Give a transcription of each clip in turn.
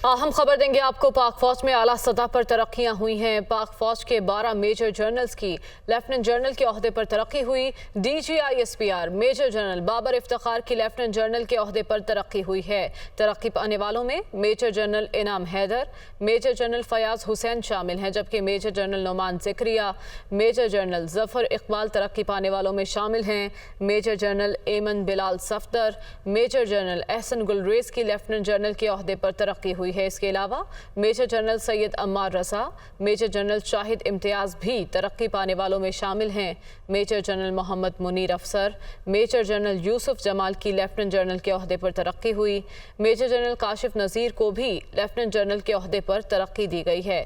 हम खबर देंगे आपको। पाक फौज में आला सतह पर तरक्कियां हुई हैं। पाक फौज के 12 मेजर जनरल्स की लेफ्टिनेंट जनरल के ओहदे पर तरक्की हुई। DGISPR major general Babar Iftikhar की लेफ्टिनेंट जनरल के ओहदे पर तरक्की हुई है। तरक्की पाने वालों में major general Inam Haider, major general Fayyaz Hussain शामिल हैं, जबकि major general Noman Zakaria, major general Zafar Iqbal तरक्की पाने वालों में शामिल हैं। Major general Ayman Bilal Safdar, major general Ahsan Gulrez की लेफ्टिनेंट जनरल के ओहदे पर तरक्की हुई है। इसके अलावा मेजर जनरल सैयद अम्मार रजा, मेजर जनरल शाहिद इम्तियाज़ भी तरक्की पाने वालों में शामिल हैं। मेजर जनरल मोहम्मद मुनीर अफसर, मेजर जनरल यूसुफ जमाल की लेफ्टिनेंट जनरल के ओहदे पर तरक्की हुई। मेजर जनरल काशिफ नज़ीर को भी लेफ्टिनेंट जनरल के ओहदे पर तरक्की दी गई है।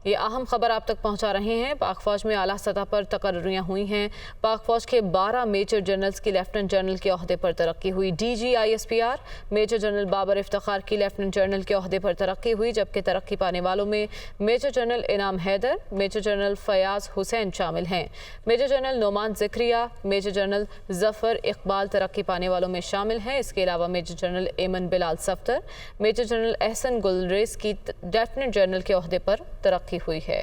ये अहम खबर आप तक पहुंचा रहे हैं। पाक फौज में आला सतह पर तकर्रियां हुई हैं। पाक फौज के 12 मेजर जनरल्स की लेफ्टिनेंट जनरल के ओहदे पर तरक्की हुई। DGISPR major general Babar Iftikhar की लेफ्टिनेंट जनरल के ओहदे पर तरक्की हुई, जबकि तरक्की पाने वालों में major general Inam Haider, major general Fayyaz Hussain शामिल हैं। Major general Noman Zakaria, major general Zafar Iqbal तरक्की पाने वालों में शामिल हैं। इसके अलावा major general Ayman Bilal Safdar, major general Ahsan Gulrez की लेफ्टिनेंट जनरल के ओहदे पर तरक्की हुई है।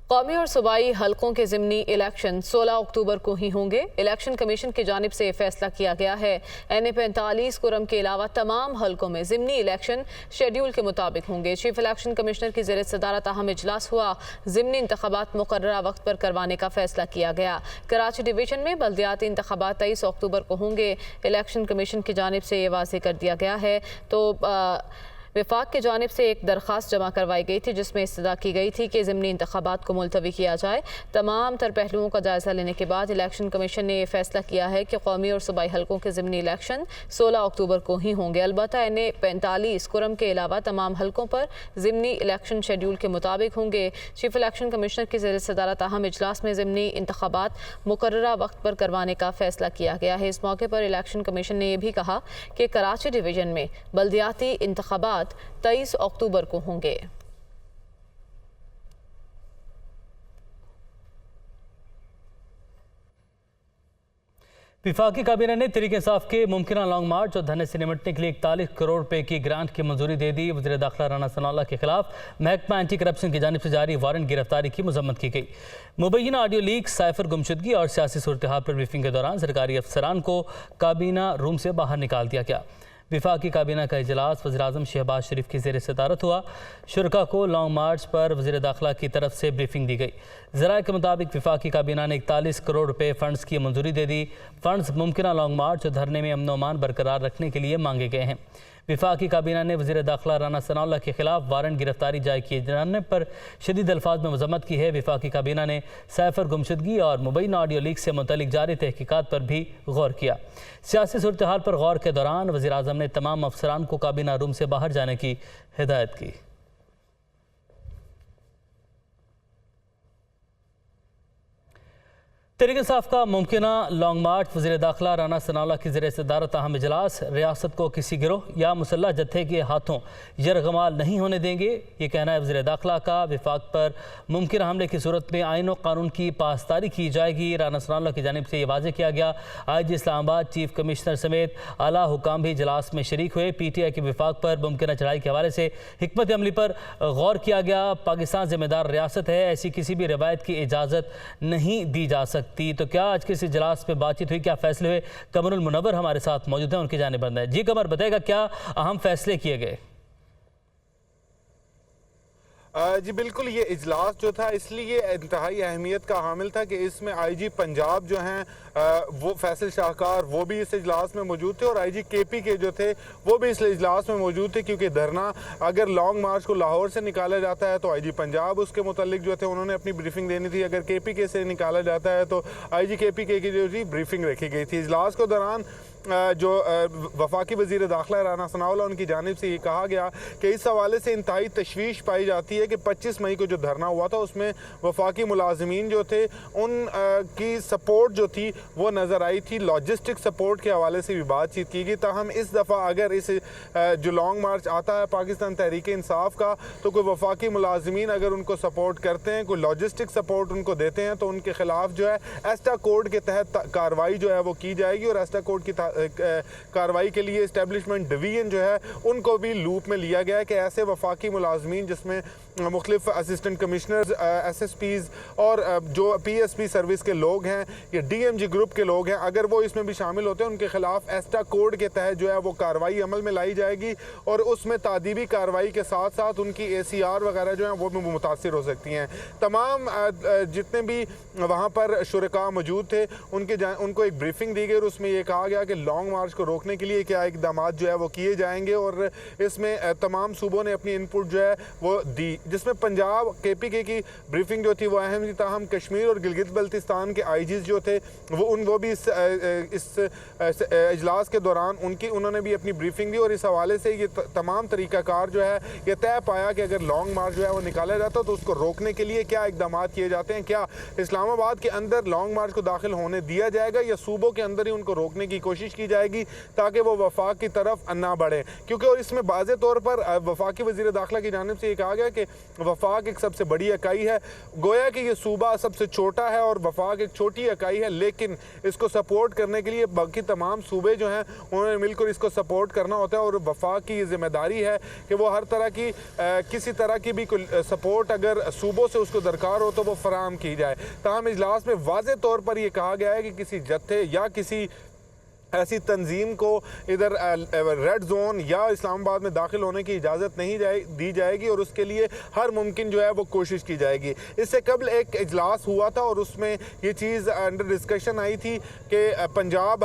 कौमी और सूबाई हलकों के ज़िमनी इलेक्शन 16 अक्टूबर को ही होंगे। इलेक्शन कमीशन की जानिब से फैसला किया गया है। NA45 कुरम के अलावा तमाम हलकों में ज़िमनी इलेक्शन शेड्यूल के मुताबिक होंगे। चीफ इलेक्शन कमिश्नर की ज़ेर सदारत अहम इजलास हुआ। ज़िमनी इंतखाबात मुकर्ररा वक्त पर करवाने का फैसला किया गया। कराची डिवीजन में बल्दियाती इंतखाबात 23 अक्टूबर को होंगे। इलेक्शन कमीशन की जानिब से ये वाज़ेह कर दिया गया है। तो विफाक की जानिब से एक दरख्वास्त जमा करवाई गई थी, जिसमें इस्तदा की गई थी कि ज़िमनी इंतखाबात को मुलतवी किया जाए। तमाम तर पहलुओं का जायज़ा लेने के बाद इलेक्शन कमीशन ने यह फैसला किया है कि कौमी और सूबाई हलकों के ज़िमनी इलेक्शन 16 अक्टूबर को ही होंगे। अलबत्ता NA45 कुरम के अलावा तमाम हलकों पर ज़िमनी इलेक्शन शेड्यूल के मुताबिक होंगे। चीफ इलेक्शन कमिश्नर की ज़ेर सदारत अहम इजलास में ज़िमनी इंतखाबात मुकर्ररा वक्त पर करवाने का फैसला किया गया है। इस मौके पर इलेक्शन कमीशन ने यह भी कहा कि कराची डिवीजन में बल्दियाती इंतखाबात 23 अक्टूबर को होंगे। वफाकी काबीना ने तहरीक इंसाफ के मुमकिना लॉन्ग मार्च और धरने से निपटने के लिए 41 करोड़ रुपए की ग्रांट की मंजूरी दे दी। वज़ीर दाखिला राना सनाउल्लाह के खिलाफ महकमा एंटी करप्शन की जानिब से जारी वारंट गिरफ्तारी की मजम्मत की गई। मुबैना ऑडियो लीक, साइफर गुमशुदगी और सियासी सूरत हाल पर ब्रीफिंग के दौरान सरकारी अफसरान को काबीना रूम से बाहर निकाल दिया गया। वफाकी काबीना का इजलास वज़ीर-ए-आज़म शहबाज शरीफ की ज़ेर सदारत हुआ। शुरका को लॉन्ग मार्च पर वज़ीर दाखिला की तरफ से ब्रीफिंग दी गई। ज़राए के मुताबिक वफाकी काबीना ने 41 करोड़ रुपए फ़ंड्स की मंजूरी दे दी। फ़ंड्स मुमकिना लॉन्ग मार्च और धरने में अमन अमान बरकरार रखने के लिए मांगे गए हैं। वफाकी काबीना ने वज़ीर दाखिला राना सनाउल्लाह के खिलाफ वारंट गिरफ्तारी जारी किए जाने पर शदीद अल्फाज में मजम्मत की है। वफाकी काबीना ने साइफर गुमशुदगी और मुबैना ऑडियो लीक से मुतल्लिक जारी तहकीकात पर भी गौर किया। सियासी सूरत हाल पर गौर के दौरान वज़ीर-ए-आज़म ने तमाम अफसरान को काबीना रूम से बाहर जाने की हिदायत की। तहरीक इंसाफ का मुमकिना लॉन्ग मार्च वज़ीर दाखिला राना सनाउल्लाह की ज़ेर सदारत अहम इजलास रियासत को किसी गिरोह या मुसल्लह जत्थे के हाथों यरगमाल नहीं होने देंगे। ये कहना है वज़ीर दाखिला का। वफाक पर मुमकिन हमले की सूरत में आइन और कानून की पासदारी की जाएगी। राना सनाउल्लाह की जानिब से ये वाज़ेह किया गया। IG इस्लामाबाद, चीफ कमिश्नर समेत आला हुकाम भी इजलास में शरीक हुए। PTI के वफाक पर मुमकिन चढ़ाई के हवाले से हिकमत अमली पर गौर किया गया। पाकिस्तान ज़िम्मेदार रियासत है, ऐसी किसी भी रवायत की इजाज़त नहीं दी जा सकती। तो क्या आज के इस इजलास में बातचीत हुई, क्या फैसले हुए? कमरुल मुनव्वर हमारे साथ मौजूद हैं, उनकी जानिब बंद है। जी कमर, बताएगा क्या अहम फैसले किए गए? जी बिल्कुल, ये इजलास जो था इसलिए इंतहाई अहमियत का हामिल था कि इसमें IG पंजाब जो हैं वो फैसल शाहकार वो भी इस इजलास में मौजूद थे और IG KP के जो थे वो भी इस इजलास में मौजूद थे। क्योंकि धरना अगर लॉन्ग मार्च को लाहौर से निकाला जाता है तो IG पंजाब उसके मुतालिक जो थे उन्होंने अपनी ब्रीफिंग देनी थी। अगर KPK से निकाला जाता है तो IG KPK की जो थी ब्रीफिंग रखी गई थी। इजलास के दौरान जो वफाकी वज़ीर दाखिला राना सनाउल्लाह उनकी जानिब से ये कहा गया कि इस हवाले से इंतहाई तशवीश पाई जाती है कि 25 मई को जो धरना हुआ था उसमें वफाकी मुलाजमीन जो थे उन की सपोर्ट जो थी वो नज़र आई थी। लॉजिस्टिक सपोर्ट के हवाले से भी बातचीत की गई। ताहम इस दफ़ा अगर इस जो लॉन्ग मार्च आता है पाकिस्तान तहरीक इंसाफ का तो कोई वफाकी मुलाजमीन अगर उनको सपोर्ट करते हैं, कोई लॉजिस्टिक सपोर्ट उनको देते हैं तो उनके खिलाफ जो है एस्टा कोड के तहत कार्रवाई जो है वो की जाएगी और एस्टा कोड की कार्रवाई के लिए इस्टेब्लिशमेंट डिवीजन जो है उनको भी लूप में लिया गया है कि ऐसे वफाकी मुलाजमीन जिसमें मुख्तलिफ असिस्टेंट कमिश्नर्स, SSPs और जो PSP सर्विस के लोग हैं या DMG ग्रुप के लोग हैं, अगर वो इसमें भी शामिल होते हैं उनके खिलाफ एस्टा कोड के तहत जो है वो कार्रवाई अमल में लाई जाएगी और उसमें तादीबी कार्रवाई के साथ साथ उनकी ACR वगैरह जो हैं वो भी मुतासिर हो सकती हैं। तमाम जितने भी वहाँ पर शुरका मौजूद थे उनको एक ब्रीफिंग दी गई और उसमें ये कहा गया कि लॉन्ग मार्च को रोकने के लिए क्या इकदाम जो है वो किए जाएंगे और इसमें तमाम सूबों ने अपनी इनपुट जो है वो दी, जिसमें पंजाब KPK की ब्रीफिंग जो थी वो अहम थी। ताहम कश्मीर और गिलगित बल्तिस्तान के IGs जो थे वो भी इस इजलास के दौरान उन्होंने भी अपनी ब्रीफिंग दी और इस हवाले से ये तमाम तरीक़ाकार जो है ये तय पाया कि अगर लॉन्ग मार्च जो है वो निकाला जाता तो उसको रोकने के लिए क्या इकदाम किए जाते हैं। क्या इस्लामाबाद के अंदर लॉन्ग मार्च को दाखिल होने दिया जाएगा या सूबों के अंदर ही उनको रोकने की कोशिश की जाएगी ताकि वो वफाक की तरफ ना बढ़े, क्योंकि और इसमें बाज़े तौर पर वफाकी वज़ीर दाखिला की जानिब से ये कहा गया कि वफाक एक सबसे बड़ी इकाई है, गोया कि ये सूबा सबसे छोटा है और वफाक एक छोटी इकाई है, लेकिन इसको सपोर्ट करने के लिए बाकी तमाम सूबे जो हैं उन्होंने मिलकर इसको सपोर्ट करना होता है और वफाक की ये जिम्मेदारी है कि वो हर तरह की किसी तरह की भी सपोर्ट अगर सूबों से उसको दरकार हो तो वो फराहम की जाए। ताहम इजलास में वाज़े तौर पर यह कहा गया है कि किसी जत्थे या किसी ऐसी तंजीम को इधर रेड जोन या इस्लामाबाद में दाखिल होने की इजाज़त नहीं दी जाएगी और उसके लिए हर मुमकिन जो है वो कोशिश की जाएगी। इससे कबल एक इजलास हुआ था और उसमें ये चीज़ अंडर डिस्कशन आई थी कि पंजाब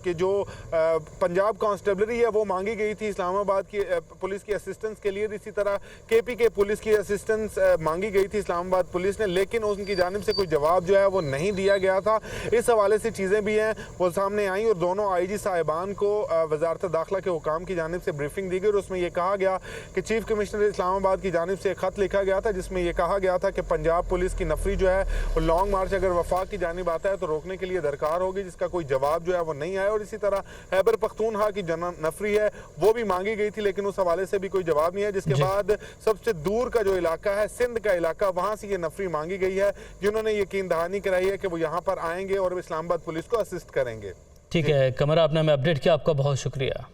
के जो पंजाब कांस्टेबलरी है वो मांगी गई थी इस्लामाबाद की पुलिस की असिस्टेंस के लिए, इसी तरह KPK पुलिस की असिस्टेंस मांगी गई थी इस्लामाबाद पुलिस ने, लेकिन उनकी जानिब से कोई जवाब जो है वो नहीं दिया गया था। इस हवाले से चीज़ें भी हैं वो सामने आई और दोनों IG साहिबान को वजारत दाखिला के हुकाम की जानिब से ब्रीफिंग दी गई और उसमें यह कहा गया कि चीफ कमिश्नर इस्लामाबाद की जानिब से एक खत लिखा गया था जिसमें यह कहा गया था कि पंजाब पुलिस की नफरी जो है वो लॉन्ग मार्च अगर वफाक की जानिब आता है तो रोकने के लिए दरकार होगी, जिसका कोई जवाब जो है वो नहीं आया। और इसी तरह खैबर पख्तूनख्वा की नफरी है वो भी मांगी गई थी लेकिन उस हवाले से भी कोई जवाब नहीं है। जिसके बाद सबसे दूर का जो इलाका है सिंध का इलाका, वहाँ से ये नफरी मांगी गई है जिन्होंने यकीन दहानी कराई है कि वो यहाँ पर आएंगे और इस्लामाबाद पुलिस को असिस्ट करेंगे। ठीक है कमर, आपने हमें अपडेट किया, आपका बहुत शुक्रिया।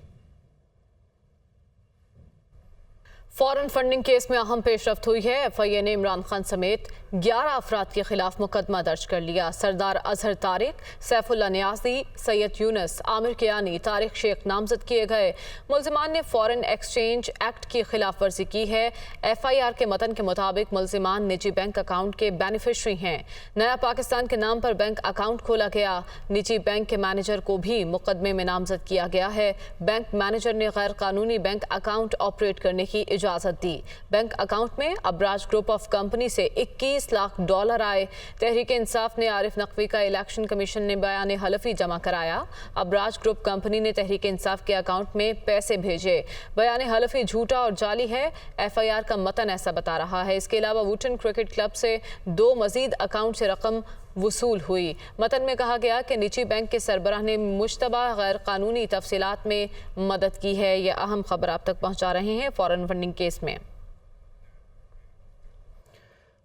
फॉरेन फंडिंग केस में अहम पेशरफ्त हुई है। FIA ने इमरान खान समेत 11 अफराद के खिलाफ मुकदमा दर्ज कर लिया। सरदार अजहर तारिक, सैफुल्ला नियाजी, सैयद यूनस, आमिर कियानी, तारिक शेख नामजद किए गए। मुल्जिमान ने फॉरेन एक्सचेंज एक्ट की खिलाफ वर्जी की है। FIR के मतन के मुताबिक मुल्जिमान निजी बैंक अकाउंट के बेनिफिशरी हैं। नया पाकिस्तान के नाम पर बैंक अकाउंट खोला गया। निजी बैंक के मैनेजर को भी मुकदमे में नामजद किया गया है। बैंक मैनेजर ने गैर कानूनी बैंक अकाउंट ऑपरेट करने की इजाज़त दी। बैंक अकाउंट में अबराज ग्रुप ऑफ कंपनी से $21 लाख आए। तहरीक इंसाफ ने आरिफ नकवी का इलेक्शन कमीशन ने बयान हलफी जमा कराया। अबराज ग्रुप कंपनी ने तहरीक इंसाफ के अकाउंट में पैसे भेजे। बयान हलफी झूठा और जाली है, FIR का मतन ऐसा बता रहा है। इसके अलावा वुटन क्रिकेट क्लब से 2 मजीद अकाउंट से रकम वसूल हुई। मतन में कहा गया कि निजी बैंक के सरबराह ने मुश्तबा गैर कानूनी तफसीलात में मदद की है। यह अहम खबर आप तक पहुंचा रहे हैं फॉरेन फंडिंग केस में।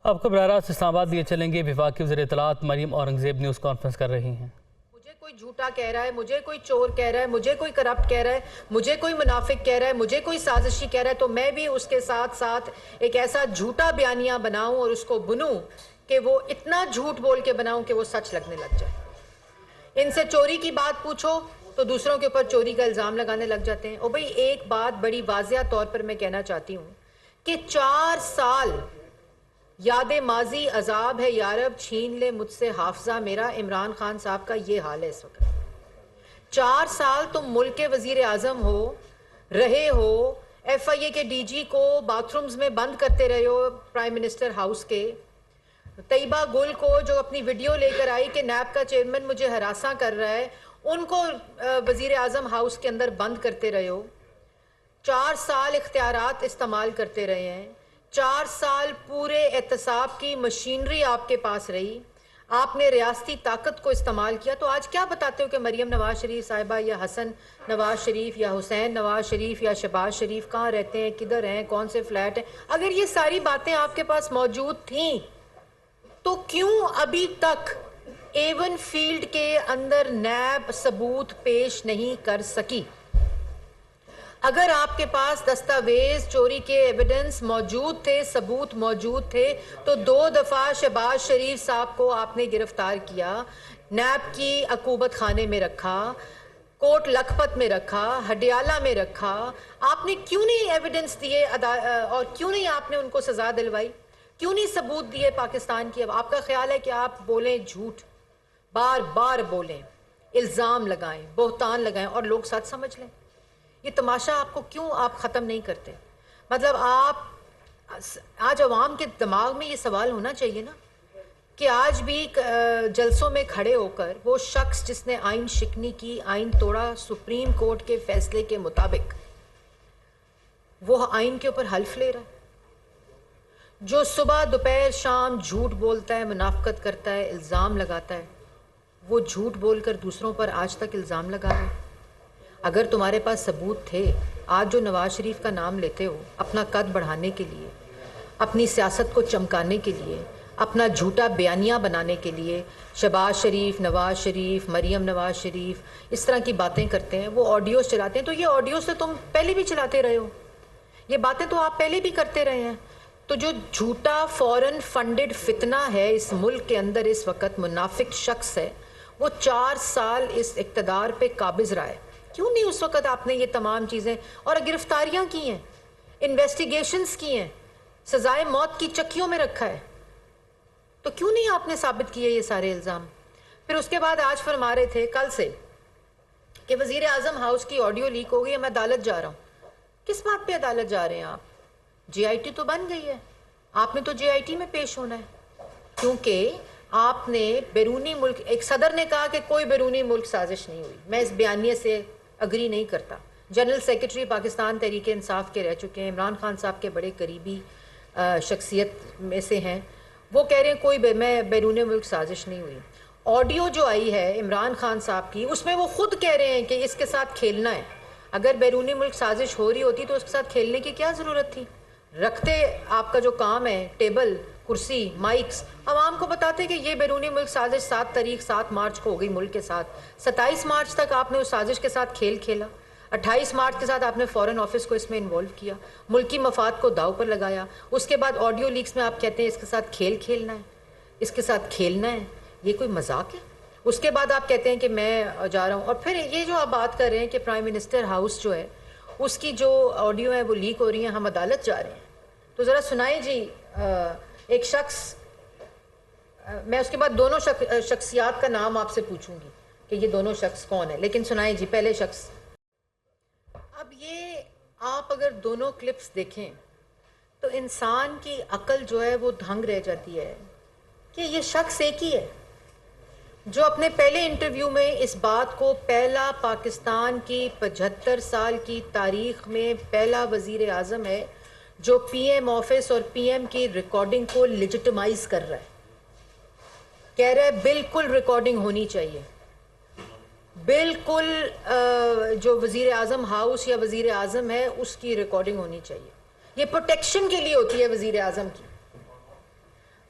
आपको बराह रास्त इस्लामाबाद लिए चलेंगे। विभाग की वज़ीर इत्तलात मरीम औरंगज़ेब न्यूज़ कॉन्फ्रेंस कर रही हैं। मुझे कोई झूठा कह रहा है, मुझे कोई चोर कह रहा है, मुझे कोई करप्ट कह रहा है, मुझे कोई मुनाफिक कह रहा है, मुझे कोई साजिशी कह रहा है, तो मैं भी उसके साथ साथ एक ऐसा झूठा बयानिया बनाऊं और उसको बुनूं कि वो इतना झूठ बोल के बनाऊं कि वो सच लगने लग जाए। इनसे चोरी की बात पूछो तो दूसरों के ऊपर चोरी का इल्ज़ाम लगाने लग जाते हैं। और भाई एक बात बड़ी वाज़िया तौर पर मैं कहना चाहती हूँ कि 4 साल याद माजी अजाब है यारब, छीन ले मुझसे हाफजा मेरा। इमरान खान साहब का ये हाल है इस वक्त। 4 साल तुम मुल्क के वजीर आजम हो रहे हो, FIA के DG को बाथरूम्स में बंद करते रहे हो, प्राइम मिनिस्टर हाउस के। तैयबा गुल को जो अपनी वीडियो लेकर आई कि नैब का चेयरमैन मुझे हरासा कर रहा है, उनको वजीर आजम हाउस के अंदर बंद करते रहे हो। 4 साल इख्तियारात इस्तेमाल करते रहे हैं। 4 साल पूरे एहतसाब की मशीनरी आपके पास रही, आपने रियासती ताकत को इस्तेमाल किया। तो आज क्या बताते हो कि मरीम नवाज शरीफ साहिबा या हसन नवाज शरीफ या हुसैन नवाज शरीफ या शहबाज शरीफ कहाँ रहते हैं, किधर हैं, कौन से फ्लैट हैं? अगर ये सारी बातें आपके पास मौजूद थीं तो क्यों अभी तक एवन फील्ड के अंदर नैब सबूत पेश नहीं कर सकी। अगर आपके पास दस्तावेज चोरी के एविडेंस मौजूद थे, सबूत मौजूद थे, तो 2 दफ़ा शहबाज शरीफ साहब को आपने गिरफ्तार किया, नैब की अकूबत खाने में रखा, कोट लखपत में रखा, हडियाला में रखा। आपने क्यों नहीं एविडेंस दिए और क्यों नहीं आपने उनको सज़ा दिलवाई? क्यों नहीं सबूत दिए पाकिस्तान की? अब आपका ख्याल है कि आप बोलें झूठ, बार बार बोलें, इल्ज़ाम लगाएं, बोहतान लगाएं और लोग सच समझ लें। ये तमाशा आपको क्यों आप ख़त्म नहीं करते? मतलब आप आज अवाम के दिमाग में ये सवाल होना चाहिए ना कि आज भी जलसों में खड़े होकर वो शख्स जिसने आइन शिकनी की, आइन तोड़ा, सुप्रीम कोर्ट के फैसले के मुताबिक वो आइन के ऊपर हल्फ ले रहा है, जो सुबह दोपहर शाम झूठ बोलता है, मुनाफकत करता है, इल्ज़ाम लगाता है, वो झूठ बोलकर दूसरों पर आज तक इल्ज़ाम लगा रहा है। अगर तुम्हारे पास सबूत थे, आज जो नवाज शरीफ का नाम लेते हो अपना कद बढ़ाने के लिए, अपनी सियासत को चमकाने के लिए, अपना झूठा बयानिया बनाने के लिए, शहबाज शरीफ, नवाज शरीफ, मरियम नवाज शरीफ इस तरह की बातें करते हैं, वो ऑडियोज़ चलाते हैं, तो ये ऑडियोज़ तो तुम पहले भी चलाते रहे हो, ये बातें तो आप पहले भी करते रहे हैं। तो जो झूठा फॉरेन फंडेड फितना है इस मुल्क के अंदर इस वक्त, मुनाफिक शख्स है, वो 4 साल इस इक़्तिदार पे काबिज़ रहा है। क्यों नहीं उस वक्त आपने ये तमाम चीज़ें और गिरफ्तारियां की हैं, इन्वेस्टिगेशंस की हैं, सजाए मौत की चक्कियों में रखा है, तो क्यों नहीं आपने साबित किए ये सारे इल्ज़ाम? फिर उसके बाद आज फरमा रहे थे कल से कि वज़ीर आज़म हाउस की ऑडियो लीक हो गई है, मैं अदालत जा रहा हूँ। किस बात पे अदालत जा रहे हैं आप? JIT तो बन गई है, आपने तो JIT में पेश होना है, क्योंकि आपने बैरूनी मुल्क, एक सदर ने कहा कि कोई बैरूनी मुल्क साजिश नहीं हुई। मैं इस बयानिए से अग्री नहीं करता। जनरल सेक्रेटरी पाकिस्तान तहरीक इंसाफ के रह चुके हैं, इमरान खान साहब के बड़े करीबी शख्सियत में से हैं, वो कह रहे हैं कोई मैं बैरूनी मुल्क साजिश नहीं हुई। ऑडियो जो आई है इमरान खान साहब की, उसमें वो खुद कह रहे हैं कि इसके साथ खेलना है। अगर बैरूनी मुल्क साजिश हो रही होती तो उसके साथ खेलने की क्या ज़रूरत थी? रखते आपका जो काम है, टेबल, कुर्सी, माइक्स, आवाम को बताते कि ये बैरूनी मुल्क साजिश 7 मार्च को हो गई मुल्क के साथ। 27 मार्च तक आपने उस साजिश के साथ खेल खेला, 28 मार्च के साथ आपने फॉरेन ऑफिस को इसमें इन्वॉल्व किया, मुल्की मफाद को दाव पर लगाया। उसके बाद ऑडियो लीक्स में आप कहते हैं इसके साथ खेल खेलना है, इसके साथ खेलना है, ये कोई मजाक है? उसके बाद आप कहते हैं कि मैं जा रहा हूँ, और फिर ये जो आप बात कर रहे हैं कि प्राइम मिनिस्टर हाउस जो है उसकी जो ऑडियो है वो लीक हो रही है, हम अदालत जा रहे हैं, तो ज़रा सुनाए जी। एक शख्स, मैं उसके बाद दोनों शख्सियात का नाम आपसे पूछूंगी कि ये दोनों शख्स कौन है, लेकिन सुनाए जी पहले शख्स। अब ये आप अगर दोनों क्लिप्स देखें तो इंसान की अकल जो है वो दंग रह जाती है कि ये शख्स एक ही है जो अपने पहले इंटरव्यू में इस बात को पहला पाकिस्तान की 75 साल की तारीख में पहला वज़ीर आज़म है जो PM ऑफिस और PM की रिकॉर्डिंग को लेजिटिमाइज कर रहा है, कह रहा है बिल्कुल रिकॉर्डिंग होनी चाहिए, बिल्कुल जो वज़ीर आज़म हाउस या वज़ीर आज़म है उसकी रिकॉर्डिंग होनी चाहिए। ये प्रोटेक्शन के लिए होती है वज़ीर आज़म की,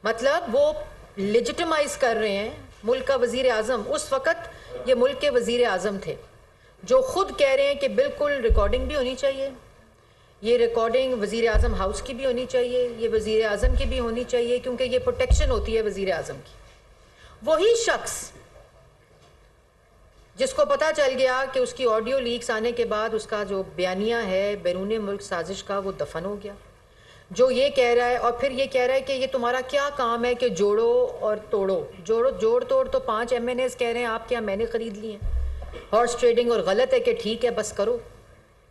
मतलब वो लेजिटिमाइज कर रहे हैं मुल्क का वज़ीर आज़म। उस वक़्त ये मुल्क के वज़ीर आज़म थे जो ख़ुद कह रहे हैं कि बिल्कुल रिकॉर्डिंग भी होनी चाहिए, ये रिकॉर्डिंग वज़ीर आज़म हाउस की भी होनी चाहिए, ये वज़ीर आज़म की भी होनी चाहिए, क्योंकि ये प्रोटेक्शन होती है वज़ीर आज़म की। वही शख्स जिसको पता चल गया कि उसकी ऑडियो लीक्स आने के बाद उसका जो बयानिया है बैरूनी मुल्क साजिश का वो दफन हो गया, जो ये कह रहा है और फिर ये कह रहा है कि ये तुम्हारा क्या काम है कि जोड़ो और तोड़ो, जोड़ तोड़ तो 5 MNAs कह रहे हैं आप क्या मैंने ख़रीद लिए हैं, हॉर्स ट्रेडिंग, और गलत है कि ठीक है बस करो,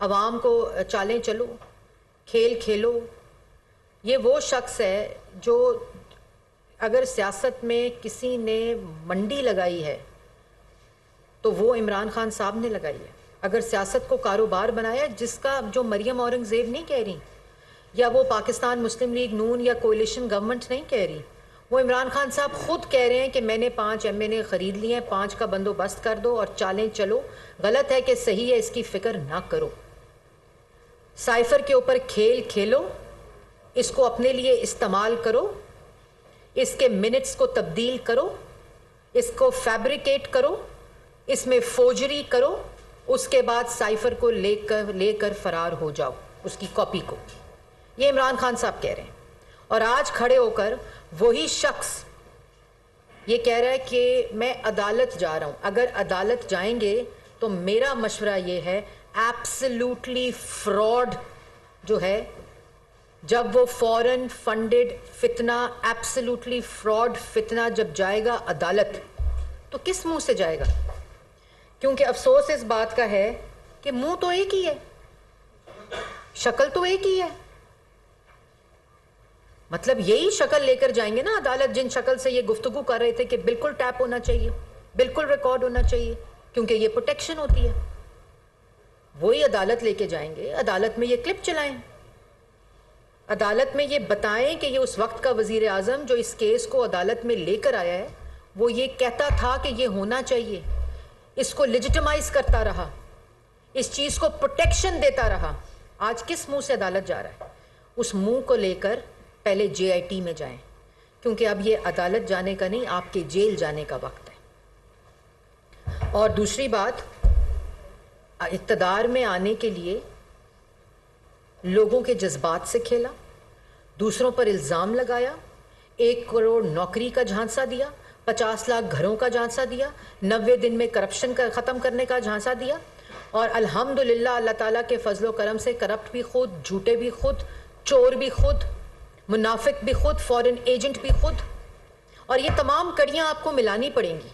अवाम को चालें चलो, खेल खेलो। ये वो शख्स है जो अगर सियासत में किसी ने मंडी लगाई है तो वो इमरान खान साहब ने लगाई है। अगर सियासत को कारोबार बनाया, जिसका जो मरियम औरंगज़ेब नहीं कह रही या वो पाकिस्तान मुस्लिम लीग नून या कोलिशन गवर्नमेंट नहीं कह रही, वो इमरान खान साहब खुद कह रहे हैं कि मैंने 5 MNA ख़रीद लिए हैं, 5 का बंदोबस्त कर दो और चालें चलो, गलत है कि सही है इसकी फ़िक्र ना करो, साइफर के ऊपर खेल खेलो, इसको अपने लिए इस्तेमाल करो, इसके मिनट्स को तब्दील करो, इसको फैब्रिकेट करो, इसमें फोजरी करो, उसके बाद साइफर को लेकर फरार हो जाओ, उसकी कॉपी को। ये इमरान खान साहब कह रहे हैं। और आज खड़े होकर वही शख्स ये कह रहा है कि मैं अदालत जा रहा हूं। अगर अदालत जाएंगे तो मेरा मशवरा ये है, एब्सोल्युटली फ्रॉड जो है, जब वो फॉरेन फंडेड फितना, एब्सोल्युटली फ्रॉड फितना जब जाएगा अदालत, तो किस मुंह से जाएगा? क्योंकि अफसोस इस बात का है कि मुंह तो एक ही है, शक्ल तो एक ही है। मतलब यही शक्ल लेकर जाएंगे ना अदालत, जिन शक्ल से ये गुफ्तगू कर रहे थे कि बिल्कुल टैप होना चाहिए, बिल्कुल रिकॉर्ड होना चाहिए, क्योंकि ये प्रोटेक्शन होती है। वही अदालत लेके जाएंगे, अदालत में ये क्लिप चलाएं, अदालत में ये बताएं कि ये उस वक्त का वजीर आजम जो इस केस को अदालत में लेकर आया है, वो ये कहता था कि ये होना चाहिए, इसको लेजिटिमाइज करता रहा, इस चीज़ को प्रोटेक्शन देता रहा। आज किस मुंह से अदालत जा रहा है? उस मुंह को लेकर पहले JIT में जाएं, क्योंकि अब ये अदालत जाने का नहीं, आपके जेल जाने का वक्त है। और दूसरी बात, इक़्तिदार में आने के लिए लोगों के जज्बात से खेला, दूसरों पर इल्ज़ाम लगाया, 1 करोड़ नौकरी का झांसा दिया, 50 लाख घरों का झांसा दिया, 90 दिन में करप्शन का ख़त्म करने का झांसा दिया। और अल्हम्दुलिल्लाह अल्लाह ताला के फजलो करम से करप्ट भी खुद, झूठे भी खुद, चोर भी खुद, मुनाफिक भी खुद, फॉरेन एजेंट भी खुद। और ये तमाम कड़ियाँ आपको मिलानी पड़ेंगी।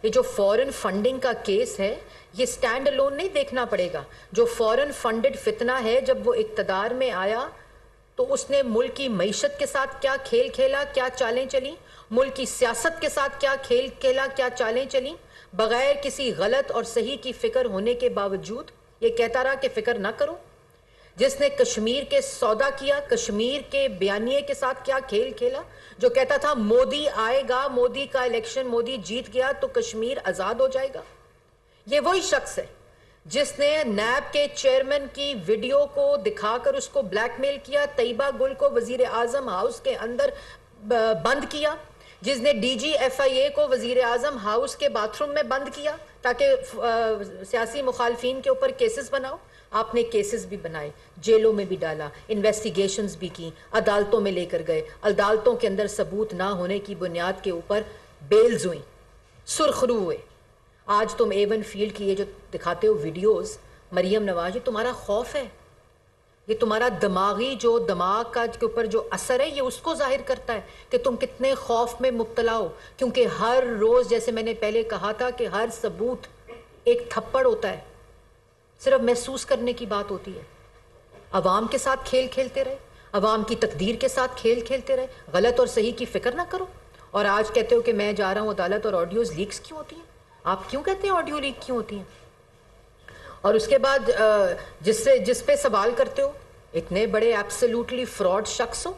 ये जो फॉरेन फंडिंग का केस है, ये स्टैंड अलोन नहीं देखना पड़ेगा। जो फॉरेन फंडेड फितना है, जब वो इक़्तिदार में आया तो उसने मुल्क की मईशत के साथ क्या खेल खेला, क्या चालें चली, मुल्क की सियासत के साथ क्या खेल खेला, क्या चालें चली, बग़ैर किसी गलत और सही की फ़िक्र होने के बावजूद ये कहता रहा कि फ़िक्र ना करो। जिसने कश्मीर के सौदा किया, कश्मीर के बयानिए के साथ क्या खेल खेला, जो कहता था मोदी आएगा, मोदी का इलेक्शन, मोदी जीत गया तो कश्मीर आज़ाद हो जाएगा। ये वही शख्स है जिसने नैब के चेयरमैन की वीडियो को दिखाकर उसको ब्लैकमेल किया, तैयबा गुल को वजीर आजम हाउस के अंदर बंद किया, जिसने DG FIA को वजीर आजम हाउस के बाथरूम में बंद किया ताकि सियासी मुखालफिन के ऊपर केसेस बनाओ। आपने केसेस भी बनाए, जेलों में भी डाला, इन्वेस्टिगेशंस भी की, अदालतों में लेकर गए, अदालतों के अंदर सबूत ना होने की बुनियाद के ऊपर बेल्स हुई, सुरखरू हुए। आज तुम A1 फील्ड की ये जो दिखाते हो वीडियोस, मरियम नवाज, ये तुम्हारा खौफ है, ये तुम्हारा दिमागी जो दिमाग का के ऊपर जो असर है, ये उसको जाहिर करता है कि तुम कितने खौफ में मुब्तला हो। क्योंकि हर रोज़, जैसे मैंने पहले कहा था कि हर सबूत एक थप्पड़ होता है, सिर्फ महसूस करने की बात होती है। अवाम के साथ खेल खेलते रहे, अवाम की तकदीर के साथ खेल खेलते रहे, गलत और सही की फ़िक्र ना करो। और आज कहते हो कि मैं जा रहा हूँ अदालत, और ऑडियोज़ लीक्स क्यों होती हैं? आप क्यों कहते हैं ऑडियो लीक क्यों होती हैं? और उसके बाद जिस पे सवाल करते हो, इतने बड़े एब्सोल्युटली फ्रॉड शख्स हो,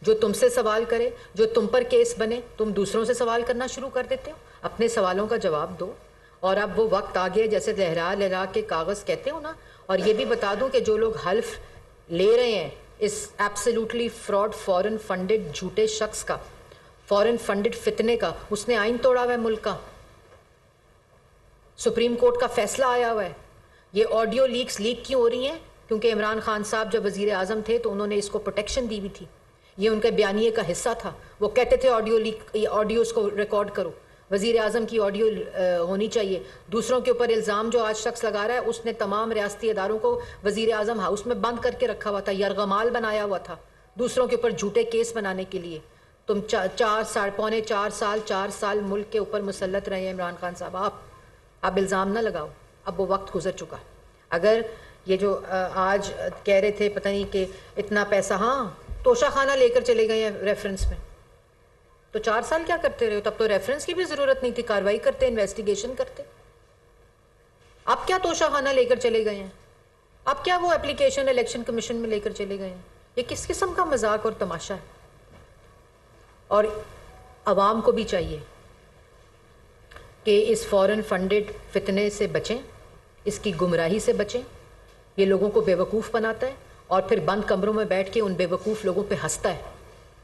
जो तुमसे सवाल करे, जो तुम पर केस बने, तुम दूसरों से सवाल करना शुरू कर देते हो। अपने सवालों का जवाब दो। और अब वो वक्त आ गया, जैसे लहरा लहरा के कागज़ कहते हो ना। और ये भी बता दूं कि जो लोग हल्फ ले रहे हैं इस एब्सोल्युटली फ्रॉड फॉरेन फंडेड झूठे शख्स का, फॉरेन फंडेड फितने का, उसने आइन तोड़ा हुआ है मुल्क का। सुप्रीम कोर्ट का फैसला आया हुआ है। ये ऑडियो लीक्स लीक क्यों हो रही हैं? क्योंकि इमरान खान साहब जब वज़ीर आज़म थे तो उन्होंने इसको प्रोटेक्शन दी हुई थी, ये उनके बयानिए का हिस्सा था। वो कहते थे ऑडियो लीक, ऑडियोज़ को रिकॉर्ड करो, वज़ीर आज़म की ऑडियो होनी चाहिए। दूसरों के ऊपर इल्ज़ाम जो आज शख्स लगा रहा है, उसने तमाम रियासती इदारों को वज़ीर आज़म हाउस में बंद करके रखा हुआ था, यरगमाल बनाया हुआ था दूसरों के ऊपर झूठे केस बनाने के लिए। तुम 4 साल मुल्क के ऊपर मुसल्लत रहे हैं इमरान खान साहब। आप इल्ज़ाम ना लगाओ, अब वो वक्त गुजर चुका। अगर ये जो आज कह रहे थे पता नहीं कि इतना पैसा, हाँ तोशा खाना लेकर चले गए हैं रेफरेंस में, तो 4 साल क्या करते रहे हो? तब तो रेफरेंस की भी ज़रूरत नहीं थी, कार्रवाई करते, इन्वेस्टिगेशन करते। आप क्या तोशा खाना लेकर चले गए हैं? आप क्या वो एप्लीकेशन इलेक्शन कमीशन में लेकर चले गए हैं? ये किस किस्म का मजाक और तमाशा है? और आवाम को भी चाहिए कि इस फॉरेन फंडेड फितने से बचें, इसकी गुमराही से बचें। ये लोगों को बेवकूफ़ बनाता है और फिर बंद कमरों में बैठ के उन बेवकूफ़ लोगों पे हंसता है,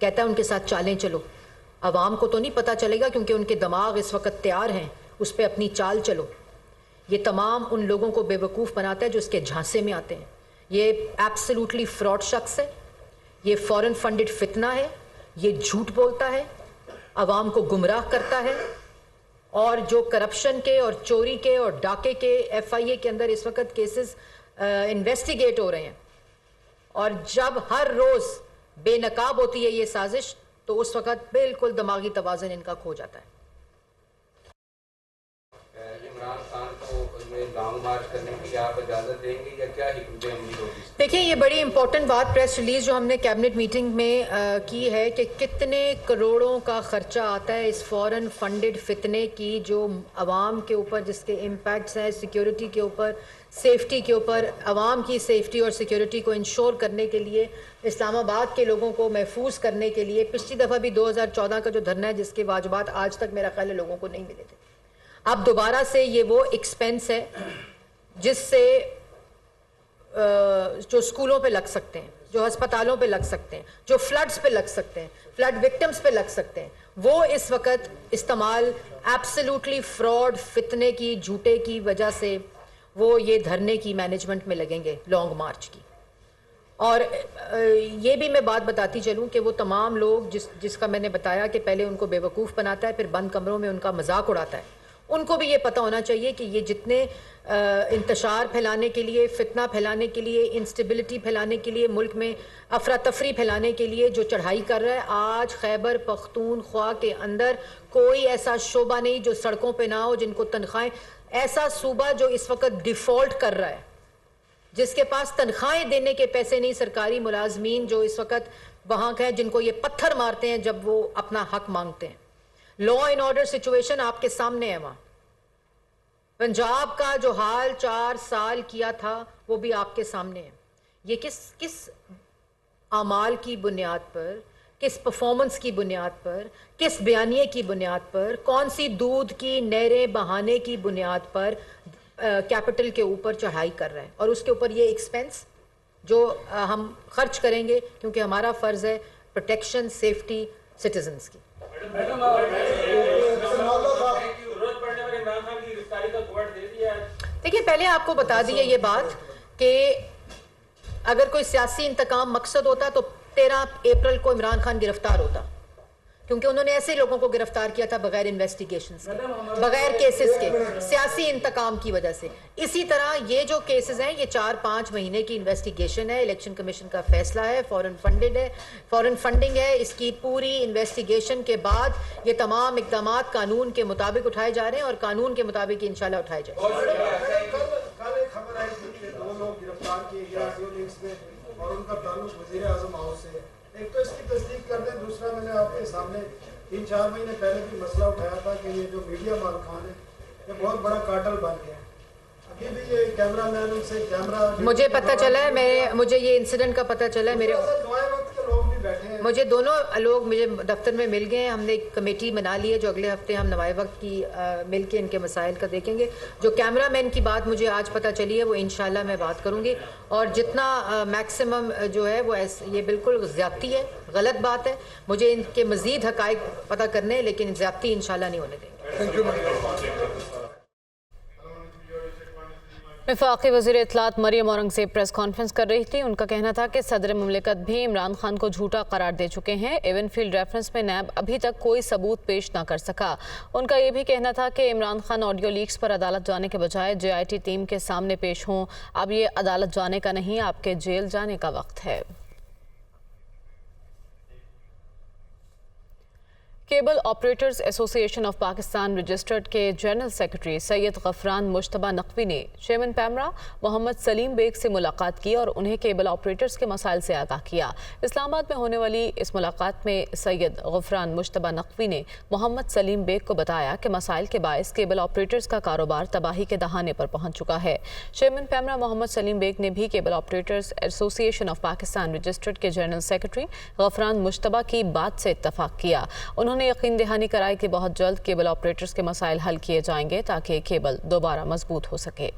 कहता है उनके साथ चालें चलो। عوام کو تو نہیں پتہ چلے گا کیونکہ ان کے دماغ اس وقت تیار ہیں، اس پہ اپنی چال چلو۔ یہ تمام ان لوگوں کو بے وقوف بناتا ہے جو اس کے جھانسے میں آتے ہیں۔ یہ ایبسلیوٹلی فراڈ شخص ہے، یہ فورن فنڈڈ فتنہ ہے، یہ جھوٹ بولتا ہے، عوام کو گمراہ کرتا ہے، اور جو کرپشن کے اور چوری کے اور ڈاکے کے FIA کے اندر اس وقت کیسز انویسٹیگیٹ ہو رہے ہیں، اور جب ہر روز بے نقاب ہوتی ہے یہ سازش تو اس وقت بالکل دماغی توازن ان کا کھو جاتا ہے۔ عمران خان کو لانگ مارچ کرنے کی آپ اجازت دیں گے یا کیا حکمت عملی ہوگی؟ دیکھیں یہ بڑی امپورٹنٹ بات پریس ریلیز جو ہم نے کیبنٹ میٹنگ میں کی ہے کہ کتنے کروڑوں کا خرچہ آتا ہے اس فورن فنڈڈ فتنے کی جو عوام کے اوپر جس کے امپیکٹس ہیں سیکیورٹی کے اوپر، سیفٹی کے اوپر، عوام کی سیفٹی اور سیکیورٹی کو انشور کرنے کے لیے، اسلام آباد کے لوگوں کو محفوظ کرنے کے لیے۔ پچھلی دفعہ بھی 2014 کا جو دھرنا ہے جس کے واجبات آج تک میرا خیال ہے لوگوں کو نہیں ملے تھے، اب دوبارہ سے یہ وہ ایکسپینس ہے جس سے جو اسکولوں پہ لگ سکتے ہیں، جو ہسپتالوں پہ لگ سکتے ہیں، جو فلڈز پہ لگ سکتے ہیں، فلڈ وکٹمز پہ لگ سکتے ہیں، وہ اس وقت استعمال ایبسلیوٹلی فراڈ فتنے کی جھوٹے کی وجہ سے وہ یہ دھرنے کی مینجمنٹ میں لگیں گے، لانگ مارچ کی۔ اور یہ بھی میں بات بتاتی چلوں کہ وہ تمام لوگ جس کا میں نے بتایا کہ پہلے ان کو بے وقوف بناتا ہے پھر بند کمروں میں ان کا مذاق اڑاتا ہے، ان کو بھی یہ پتہ ہونا چاہیے کہ یہ جتنے انتشار پھیلانے کے لیے، فتنہ پھیلانے کے لیے، انسٹیبلٹی پھیلانے کے لیے، ملک میں افراتفری پھیلانے کے لیے جو چڑھائی کر رہا ہے، آج خیبر پختونخوا کے اندر کوئی ایسا شعبہ نہیں جو سڑکوں پہ نہ ہو، جن کو تنخواہیں، ایسا صوبہ جو اس وقت ڈیفالٹ کر رہا ہے، جس کے پاس تنخواہیں دینے کے پیسے نہیں، سرکاری ملازمین جو اس وقت وہاں کے ہیں جن کو یہ پتھر مارتے ہیں جب وہ اپنا حق مانگتے ہیں۔ لا اینڈ آرڈر سچویشن آپ کے سامنے ہے، وہاں پنجاب کا جو حال 4 سال کیا تھا وہ بھی آپ کے سامنے ہے۔ یہ کس اعمال کی بنیاد پر، کس پرفارمنس کی بنیاد پر، کس بیانیے کی بنیاد پر، کون سی دودھ کی نہریں بہانے کی بنیاد پر کیپٹل کے اوپر چڑھائی کر رہا ہے، اور اس کے اوپر یہ ایکسپینس جو ہم خرچ کریں گے کیونکہ ہمارا فرض ہے پروٹیکشن سیفٹی سٹیزنز کی۔ دیکھیں پہلے آپ کو بتا دی ہے یہ بات کہ اگر کوئی سیاسی انتقام مقصد ہوتا تو 13 اپریل کو عمران خان گرفتار ہوتا، کیونکہ انہوں نے ایسے لوگوں کو گرفتار کیا تھا بغیر انویسٹیگیشنز کے، بغیر کیسز کے، سیاسی انتقام کی وجہ سے۔ اسی طرح یہ جو کیسز ہیں یہ 4-5 مہینے کی انویسٹیگیشن ہے، الیکشن کمیشن کا فیصلہ ہے، فورن فنڈنگ ہے، اس کی پوری انویسٹیگیشن کے بعد یہ تمام اقدامات قانون کے مطابق اٹھائے جا رہے ہیں اور قانون کے مطابق انشاءاللہ اٹھائے جائیں گے۔ کل ایک خبر آئی تھی کہ 2 لوگ گرفتار کیے گئے آڈیو لنکس میں اور ان کا تعلق وزیر اعظم ہاؤس سے ہے۔ ایک تو اس کی تصدیق کر دیں، دوسرا میں نے آپ کے سامنے 3-4 مہینے پہلے بھی مسئلہ اٹھایا تھا کہ یہ جو میڈیا مالکان ہے یہ بہت بڑا کارٹل بن گیا ہے۔ ابھی بھی یہ کیمرہ مین ان سے کیمرہ مجھے پتہ چلا ہے، مجھے یہ انسیڈنٹ کا پتہ چلا ہے، دعائیں وقت کے لوگ بھی بیٹھے ہیں، مجھے دونوں لوگ مجھے دفتر میں مل گئے ہیں، ہم نے ایک کمیٹی بنا لی ہے جو اگلے ہفتے ہم نوائے وقت کی مل کے ان کے مسائل کا دیکھیں گے۔ جو کیمرہ مین کی بات مجھے آج پتہ چلی ہے وہ انشاءاللہ میں بات کروں گی، اور جتنا میکسیمم جو ہے وہ یہ بالکل زیادتی ہے، غلط بات ہے، مجھے ان کے مزید حقائق پتہ کرنے ہیں لیکن زیادتی انشاءاللہ نہیں ہونے دیں گے۔ وفاقی وزیر اطلاعات مریم اورنگزیب پریس کانفرنس کر رہی تھی۔ ان کا کہنا تھا کہ صدر مملکت بھی عمران خان کو جھوٹا قرار دے چکے ہیں۔ ایون فیلڈ ریفرنس میں نیب ابھی تک کوئی ثبوت پیش نہ کر سکا۔ ان کا یہ بھی کہنا تھا کہ عمران خان آڈیو لیکس پر عدالت جانے کے بجائے JIT ٹیم کے سامنے پیش ہوں۔ اب یہ عدالت جانے کا نہیں، آپ کے جیل جانے کا وقت ہے۔ کیبل آپریٹرز ایسوسی ایشن آف پاکستان رجسٹرڈ کے جنرل سیکرٹری سید غفران مجتبیٰ نقوی نے چیئرمین پیمرا محمد سلیم بیگ سے ملاقات کی اور انہیں کیبل آپریٹرز کے مسائل سے آگاہ کیا۔ اسلام آباد میں ہونے والی اس ملاقات میں سید غفران مجتبیٰ نقوی نے محمد سلیم بیگ کو بتایا کہ مسائل کے باعث کیبل آپریٹرز کا کاروبار تباہی کے دہانے پر پہنچ چکا ہے۔ چیئرمین پیمرا محمد سلیم بیگ نے بھی کیبل آپریٹرز ایسوسی ایشن آف پاکستان رجسٹرڈ کے جنرل سیکرٹری غفران مجتبیٰ کی بات سے اتفاق کیا۔ انہوں نے یقین دہانی کرائی کہ بہت جلد کیبل آپریٹرز کے مسائل حل کیے جائیں گے تاکہ کیبل دوبارہ مضبوط ہو سکے۔